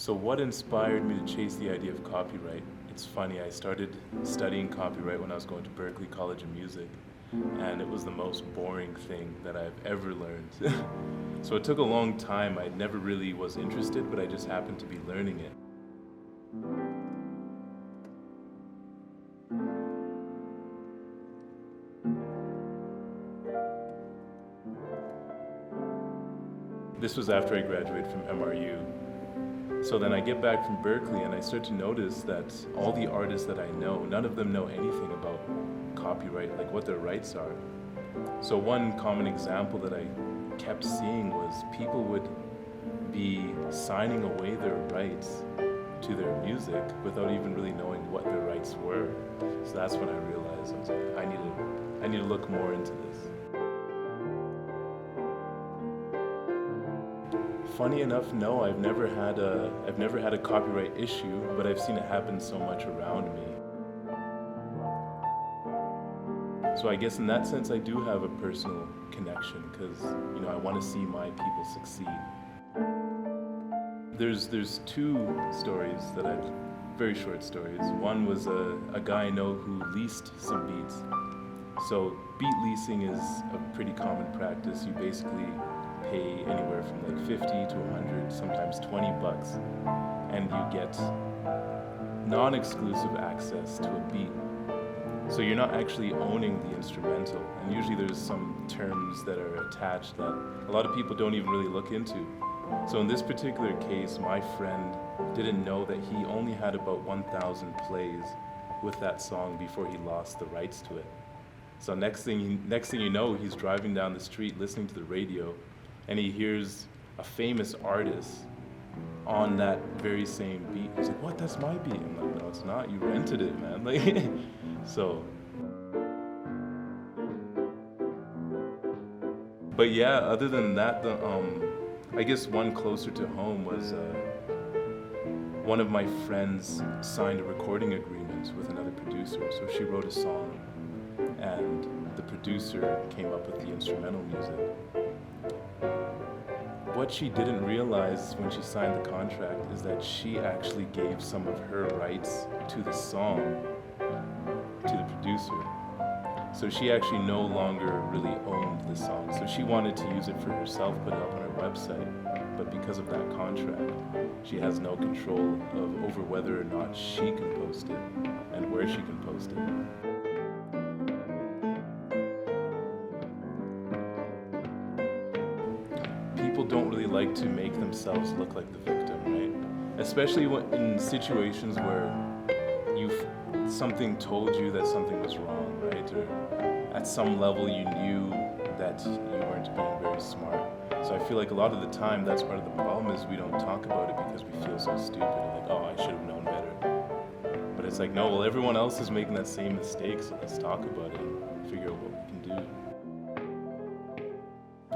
So what inspired me to chase the idea of copyright? It's funny, I started studying copyright when I was going to Berklee College of Music, and it was the most boring thing that I've ever learned. So it took a long time. I never really was interested, but I just happened to be learning it. This was after I graduated from MRU. So then I get back from Berklee and I start to notice that all the artists that I know, none of them know anything about copyright, like what their rights are. So one common example that I kept seeing was people would be signing away their rights to their music without even really knowing what their rights were. So that's when I realized I was like, I need to look more into this. Funny enough, no, I've never had a copyright issue, but I've seen it happen so much around me. So I guess in that sense, I do have a personal connection because, I want to see my people succeed. There's two stories very short stories. One was a guy I know who leased some beats. So beat leasing is a pretty common practice. You basically pay anywhere from like 50 to 100, sometimes $20, and you get non-exclusive access to a beat. So you're not actually owning the instrumental, and usually there's some terms that are attached that a lot of people don't even really look into. So in this particular case, my friend didn't know that he only had about 1,000 plays with that song before he lost the rights to it. So next thing you know, he's driving down the street listening to the radio, and he hears a famous artist on that very same beat. He's like, "What? That's my beat." I'm like, "No, it's not. You rented it, man." Like, so. But yeah, other than that, I guess one closer to home was one of my friends signed a recording agreement with another producer. So she wrote a song, and the producer came up with the instrumental music. What she didn't realize when she signed the contract is that she actually gave some of her rights to the song to the producer. So she actually no longer really owned the song. So she wanted to use it for herself, put it up on her website. But because of that contract, she has no control over whether or not she can post it and where she can post it. People don't really like to make themselves look like the victim, right? Especially in situations where something told you that something was wrong, right? Or at some level you knew that you weren't being very smart. So I feel like a lot of the time that's part of the problem is we don't talk about it because we feel so stupid. Like, oh, I should have known better. But it's like, no, well, everyone else is making that same mistake, so let's talk about it and figure out what we can do.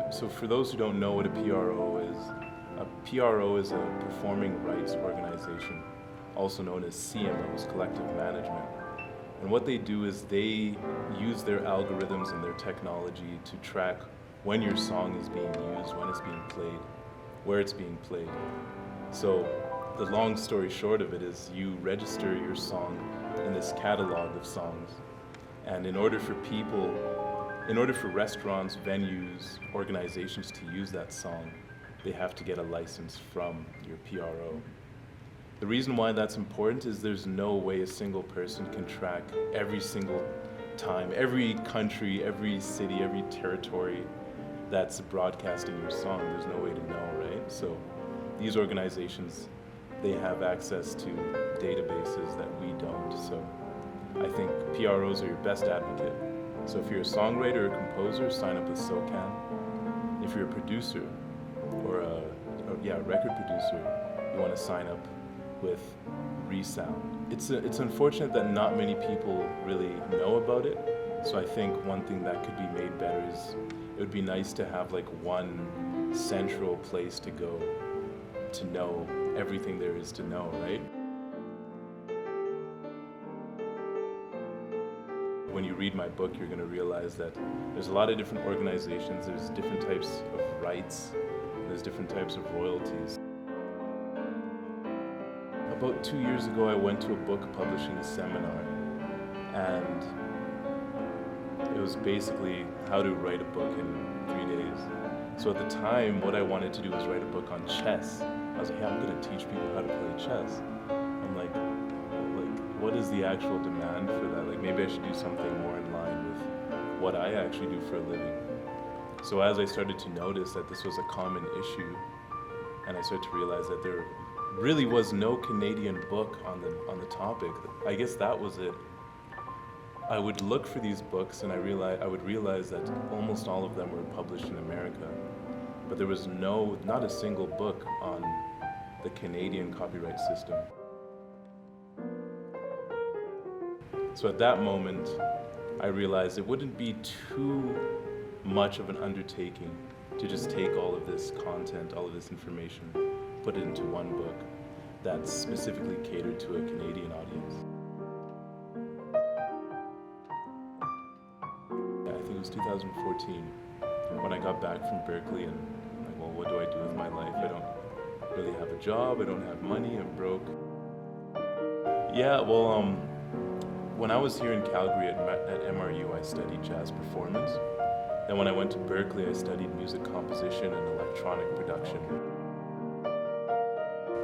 So for those who don't know what a PRO is a performing rights organization, also known as CMOs, collective management. And what they do is they use their algorithms and their technology to track when your song is being used, when it's being played, where it's being played. So the long story short of it is you register your song in this catalog of songs. And in order for restaurants, venues, organizations to use that song, they have to get a license from your PRO. The reason why that's important is there's no way a single person can track every single time, every country, every city, every territory that's broadcasting your song. There's no way to know, right? So these organizations, they have access to databases that we don't. So I think PROs are your best advocate. So if you're a songwriter or composer, sign up with SOCAN. If you're a producer or a record producer, you want to sign up with Resound. It's unfortunate that not many people really know about it. So I think one thing that could be made better is it would be nice to have like one central place to go to know everything there is to know, right? When you read my book, you're going to realize that there's a lot of different organizations, there's different types of rights, there's different types of royalties. About 2 years ago, I went to a book publishing seminar, and it was basically how to write a book in 3 days. So at the time, what I wanted to do was write a book on chess. I was like, yeah, I'm gonna teach people how to play chess. I'm like, what is the actual demand for that? Like, maybe I should do something more in line with what I actually do for a living. So as I started to notice that this was a common issue, and I started to realize that there really was no Canadian book on the topic, I guess that was it. I would look for these books, and I would realize that almost all of them were published in America, but there was not a single book on the Canadian copyright system. So at that moment, I realized it wouldn't be too much of an undertaking to just take all of this content, all of this information, put it into one book that's specifically catered to a Canadian audience. I think it was 2014 when I got back from Berkeley, and I'm like, well, what do I do with my life? I don't really have a job, I don't have money, I'm broke. Yeah, well, when I was here in Calgary at MRU, I studied jazz performance. Then when I went to Berkeley, I studied music composition and electronic production.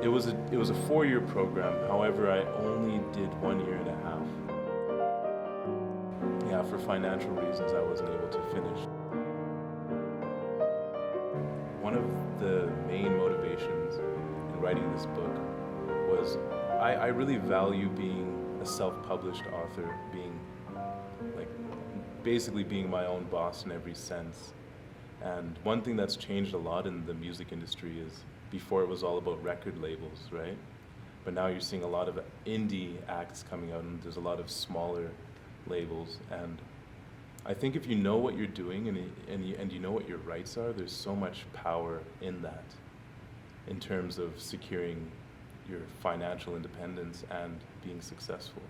It was a 4-year program. However, I only did 1 year and a half. Yeah, for financial reasons, I wasn't able to finish. One of the main motivations in writing this book was I really value being a self-published author, basically being my own boss in every sense. And one thing that's changed a lot in the music industry is before it was all about record labels, right? But now you're seeing a lot of indie acts coming out, and there's a lot of smaller labels. And I think if you know what you're doing and you know what your rights are, there's so much power in that, in terms of securing your financial independence and being successful.